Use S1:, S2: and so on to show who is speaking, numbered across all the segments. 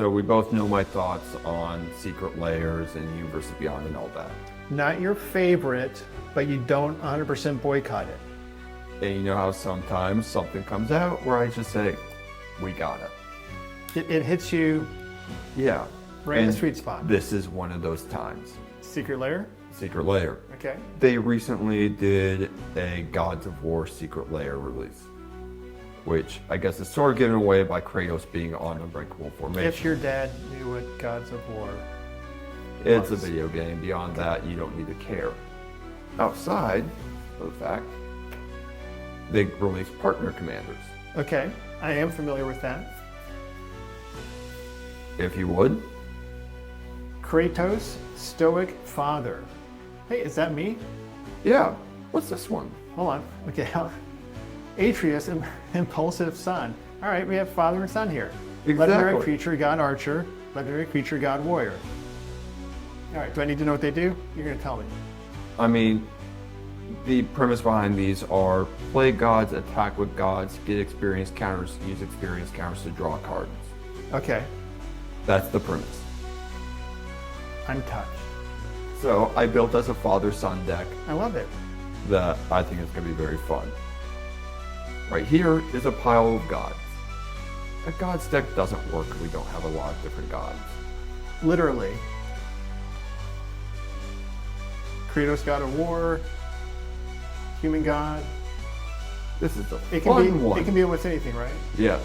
S1: So we both know my thoughts on secret layers and Universe Beyond and all that.
S2: Not your favorite, but you don't 100% boycott it.
S1: And you know how sometimes something comes out where I just say, we got it.
S2: It hits you
S1: Yeah.
S2: right in
S1: And
S2: the sweet spot.
S1: This is one of those times.
S2: Secret Lair?
S1: Secret Layer.
S2: Okay.
S1: They recently did a Gods of War Secret Layer release, which I guess is sort of given away by Kratos being on Unbreakable Formation.
S2: If your dad knew what Gods of War
S1: It's a
S2: was.
S1: video game. Beyond that, you don't need to care. Outside of the fact, they released partner commanders.
S2: Okay, I am familiar with that.
S1: If you would.
S2: Kratos, Stoic Father. Hey, is that me?
S1: Yeah. What's this one?
S2: Hold on. Okay. Atreus, Impulsive Son. All right, we have father and son here. Legendary
S1: Exactly.
S2: creature, god archer. Legendary creature, god warrior. All right, do I need to know what they do? You're going to tell me.
S1: I mean, the premise behind these are play gods, attack with gods, get experience counters, use experience counters to draw cards.
S2: Okay,
S1: That's the premise.
S2: I'm touched.
S1: So I built us a father-son deck
S2: I love it.
S1: that I think is going to be very fun. Right here is a pile of gods. A gods deck doesn't work if we don't have a lot of different gods.
S2: Literally. Kratos, god of war. Human god.
S1: This is a
S2: It can
S1: fun
S2: be.
S1: one.
S2: It can be almost anything, right?
S1: Yes.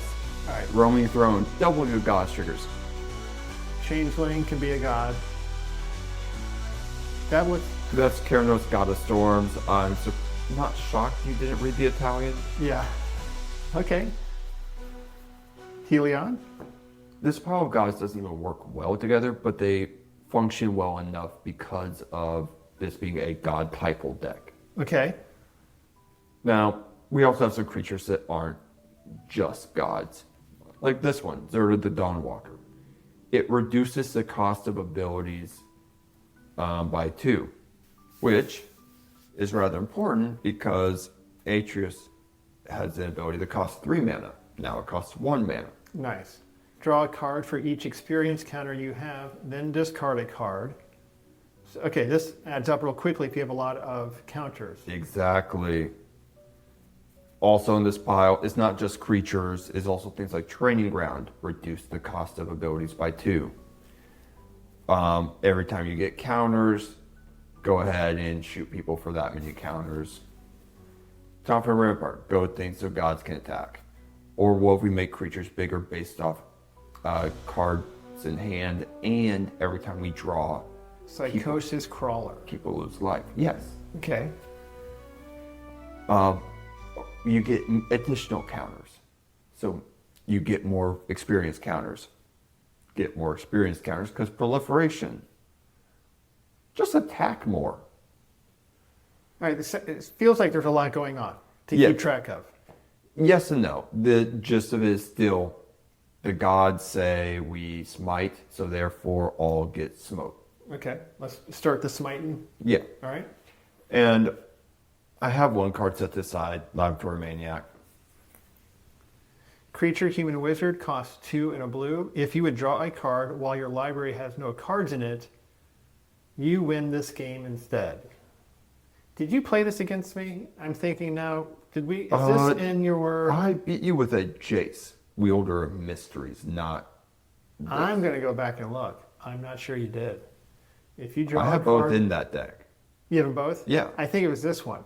S2: All right.
S1: Roaming Throne, double your gods triggers.
S2: Changeling can be a god. That would.
S1: That's Kratos, God of Storms. I'm not shocked you didn't read the Italian.
S2: Yeah. Okay. Helion.
S1: This pile of gods doesn't even work well together, but they function well enough because of this being a god Typal deck.
S2: Okay.
S1: Now, we also have some creatures that aren't just gods. Like this one, Zerda the Dawnwalker. It reduces the cost of abilities by 2, which is rather important because Atreus has the ability that costs 3 mana. Now it costs 1 mana.
S2: Nice. Draw a card for each experience counter you have, then discard a card. So, okay, this adds up real quickly if you have a lot of counters.
S1: Exactly. Also in this pile, it's not just creatures, it's also things like Training Ground, reduce the cost of abilities by 2. Every time you get counters, go ahead and shoot people for that many counters. Time for Rampart, go things so gods can attack. Or what if we make creatures bigger based off cards in hand, and every time we draw,
S2: Psychosis Crawler.
S1: people lose life. Yes.
S2: Okay.
S1: You get additional counters. So you get more experience counters. Get more experience counters because proliferation. Just attack more.
S2: All right, it feels like there's a lot going on to
S1: Yeah.
S2: keep track of.
S1: Yes and no. The gist of it is still the gods say we smite, so therefore all get smoked.
S2: Okay, let's start the smiting.
S1: Yeah.
S2: All right.
S1: And I have one card set aside, Laboratory Maniac.
S2: Creature, human, wizard costs 2 and a blue. If you would draw a card while your library has no cards in it, you win this game instead. Did you play this against me? I'm thinking now, did we, is this in your...
S1: I beat you with a Jace, wielder of mysteries, not...
S2: I'm going to go back and look. I'm not sure you did. If you draw
S1: I
S2: a
S1: have
S2: card...
S1: both in that deck.
S2: You have them both?
S1: Yeah.
S2: I think it was this one.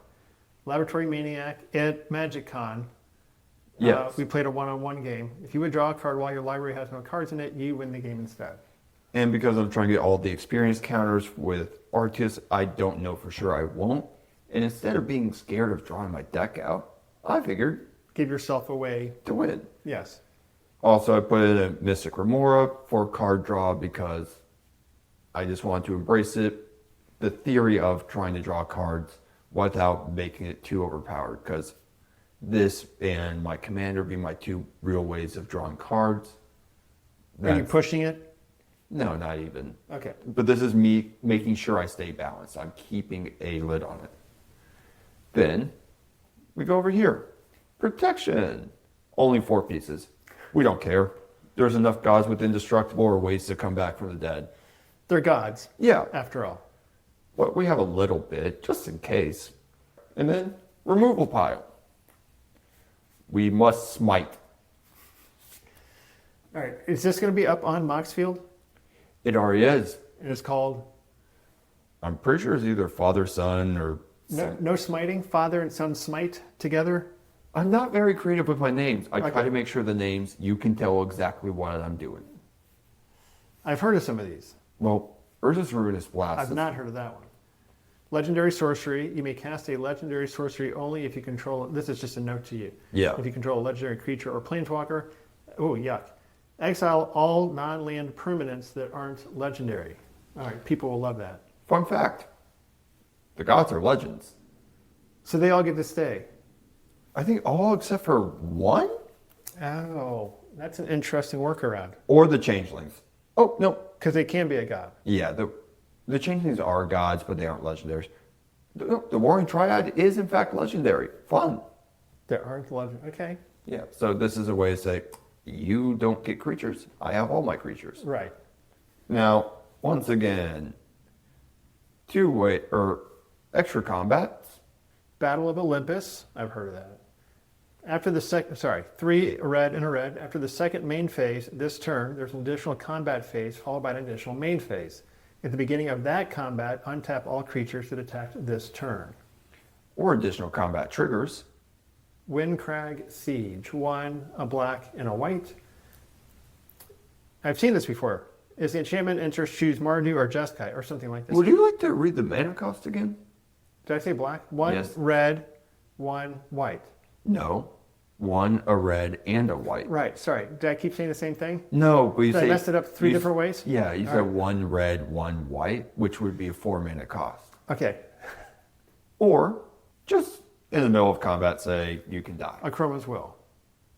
S2: Laboratory Maniac at MagicCon.
S1: Yes.
S2: We played a one-on-one game. If you would draw a card while your library has no cards in it, you win the game instead.
S1: And because I'm trying to get all the experience counters with Arceus, I don't know for sure I won't. And instead of being scared of drawing my deck out, I figured
S2: Give yourself away.
S1: to win.
S2: Yes.
S1: Also, I put in a Mystic Remora for card draw because I just wanted to embrace it. The theory of trying to draw cards without making it too overpowered, because this and my commander be my 2 real ways of drawing cards.
S2: Are you pushing it?
S1: No, not even.
S2: Okay.
S1: But this is me making sure I stay balanced. I'm keeping a lid on it. Then we go over here. Protection. Only 4 pieces. We don't care. there's enough gods with indestructible or ways to come back from the dead.
S2: They're gods,
S1: Yeah,
S2: after all.
S1: but we have a little bit, just in case. And then, removal pile. We must smite.
S2: All right, is this going to be up on Moxfield?
S1: It already is.
S2: And it's called
S1: I'm pretty sure it's either father, son, or
S2: no smiting, father and son smite together?
S1: I'm not very creative with my names. I try
S2: Okay.
S1: to make sure the names, you can tell exactly what I'm doing.
S2: I've heard of some of these.
S1: Well, Urza's Ruinous Blast.
S2: I've not heard of that one. Legendary sorcery. You may cast a legendary sorcery only if you control. This is just a note to you.
S1: Yeah.
S2: If you control a legendary creature or planeswalker. Oh, yuck. Exile all non-land permanents that aren't legendary. All right, people will love that.
S1: Fun fact. The gods are legends.
S2: So they all get to stay.
S1: I think all except for one?
S2: Oh, that's an interesting workaround.
S1: Or the changelings. Oh, no.
S2: Because they can be a god.
S1: Yeah, the changelings are gods, but they aren't legendaries. The Warring Triad is, in fact, legendary. Fun.
S2: There aren't legend. Okay.
S1: Yeah, so this is a way to say, you don't get creatures. I have all my creatures.
S2: Right.
S1: Now, once again, two-way, or extra combats.
S2: Battle of Olympus. I've heard of that. After the second, sorry, 3 red and a red. After the second main phase, this turn, there's an additional combat phase followed by an additional main phase. At the beginning of that combat, untap all creatures that attacked this turn.
S1: Or additional combat triggers.
S2: Windcrag Siege. 1, a black, and a white. I've seen this before. As the enchantment enters, choose Mardu or Jeskai or something like this.
S1: Would you like to read the mana cost again?
S2: Did I say black? 1
S1: Yes.
S2: red, 1 white.
S1: No. One, a red, and a white.
S2: Right, sorry. Did I keep saying the same thing?
S1: No, but you
S2: Did
S1: say...
S2: I messed it up 3
S1: you-
S2: different ways?
S1: Yeah, you
S2: All
S1: said
S2: right.
S1: 1 red, 1 white, which would be a 4 mana cost.
S2: Okay.
S1: Or, just in the middle of combat, say, you can die.
S2: A Chroma's Will.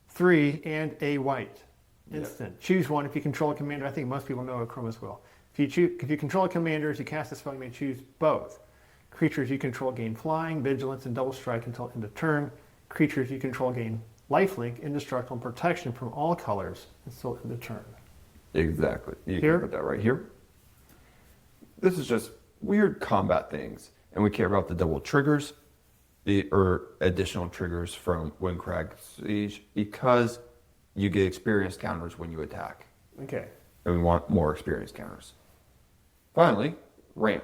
S2: 3 and a white. Instant. Choose one if you control a commander. I think most people know a Chroma's Will. If you control a commander, as you cast a spell, you may choose both. Creatures you control gain flying, vigilance, and double strike until end of turn. Creatures you control gain lifelink, indestructible, and protection from all colors until end of turn.
S1: Exactly. You
S2: Here?
S1: can put that right here. This is just weird combat things. And we care about the double triggers, or additional triggers from Windcrag Siege, because you get experience counters when you attack.
S2: Okay.
S1: And we want more experience counters. Finally, ramp.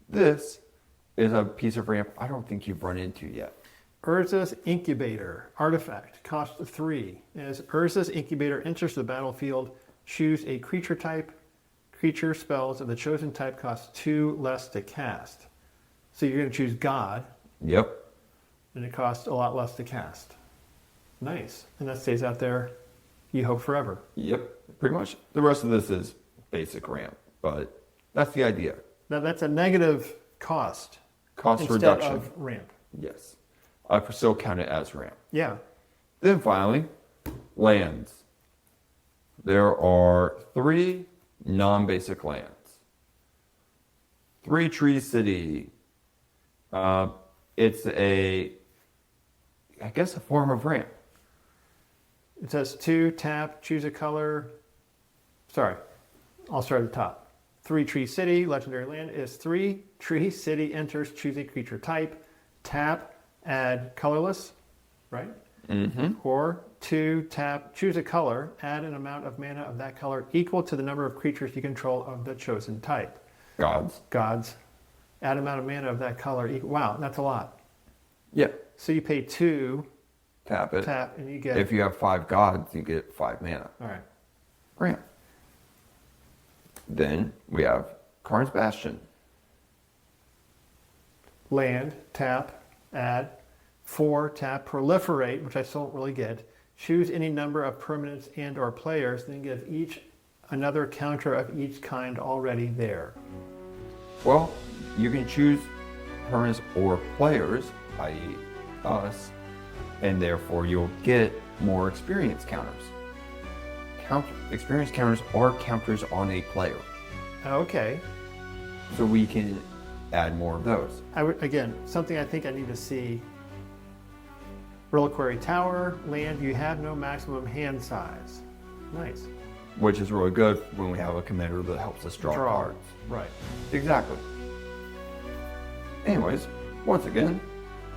S1: This is a piece of ramp I don't think you've run into yet.
S2: Urza's Incubator artifact costs 3. As Urza's Incubator enters the battlefield, choose a creature type. Creature spells of the chosen type cost 2 less to cast. So you're going to choose God,
S1: Yep.
S2: and it costs a lot less to cast. Nice. And that stays out there, you hope, forever.
S1: Yep. Pretty much. The rest of this is basic ramp, but that's the idea.
S2: Now that's a negative cost
S1: Cost
S2: instead
S1: reduction.
S2: of ramp.
S1: Yes. I still count it as ramp.
S2: Yeah.
S1: Then finally, lands. There are 3 non-basic lands. 3 Tree City. It's a form of ramp.
S2: It says 2, tap, choose a color. Sorry, I'll start at the top. 3 Tree City, legendary land is 3. Tree City enters, choose a creature type. Tap, add colorless, right?
S1: Mm-hmm.
S2: Or 2, tap, choose a color, add an amount of mana of that color equal to the number of creatures you control of the chosen type.
S1: Gods.
S2: Gods, add amount of mana of that color. Wow, that's a lot.
S1: Yeah.
S2: So you pay 2,
S1: Tap it.
S2: tap, and you get.
S1: If you have 5 gods, you get 5 mana.
S2: All right.
S1: Ramp. Then we have Karn's Bastion.
S2: Land, tap, add. 4, tap, proliferate, which I still don't really get. Choose any number of permanents and or players, then give each another counter of each kind already there.
S1: Well, you can choose permanents or players, i.e. us, and therefore you'll get more experience counters. Experience counters are counters on a player,
S2: Okay.
S1: so we can add more of those.
S2: Again, something I think I need to see. Reliquary Tower, land, you have no maximum hand size. Nice.
S1: which is really good when we have a commander that helps us draw cards.
S2: Right.
S1: Exactly. Anyways, once again,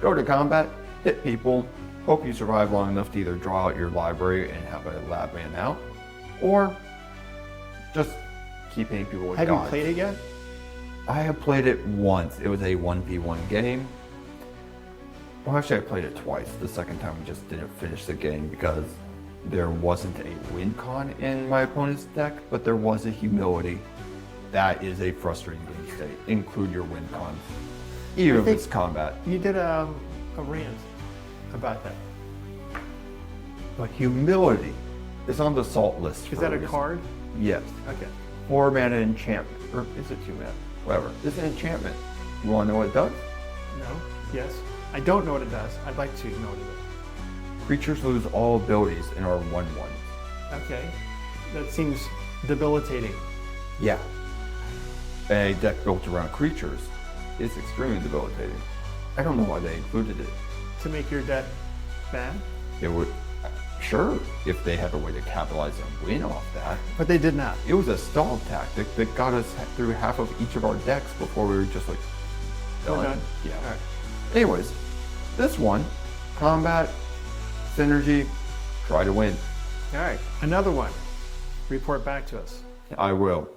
S1: go to combat, hit people, hope you survive long enough to either draw out your library and have a lab man out, or just keep hitting people with
S2: Have
S1: gods.
S2: you played it yet?
S1: I have played it once. It was a 1v1 game. Well, actually, I played it twice. The second time we just didn't finish the game because there wasn't a win con in my opponent's deck, but there was a humility. That is a frustrating game state. Include your win cons. Even if it's combat.
S2: You did a rant about that.
S1: But humility is on the salt list.
S2: Is
S1: for
S2: that a
S1: reason.
S2: card?
S1: Yes.
S2: Okay.
S1: 4 mana enchantment. Or is it 2 mana? Whatever. It's an enchantment. You want to know what it does?
S2: No. Yes. I don't know what it does. I'd like to know what it does.
S1: Creatures lose all abilities and are 1/1.
S2: Okay. That seems debilitating.
S1: Yeah. A deck built around creatures is extremely debilitating. I don't know why they included it.
S2: To make your deck bad?
S1: It would, sure, if they had a way to capitalize and win off that.
S2: But they did not.
S1: It was a stall tactic that got us through half of each of our decks before we were just like,
S2: We're
S1: done.
S2: done.
S1: Yeah.
S2: All right.
S1: Anyways, this one, combat, synergy, try to win.
S2: All right. Another one. Report back to us.
S1: I will.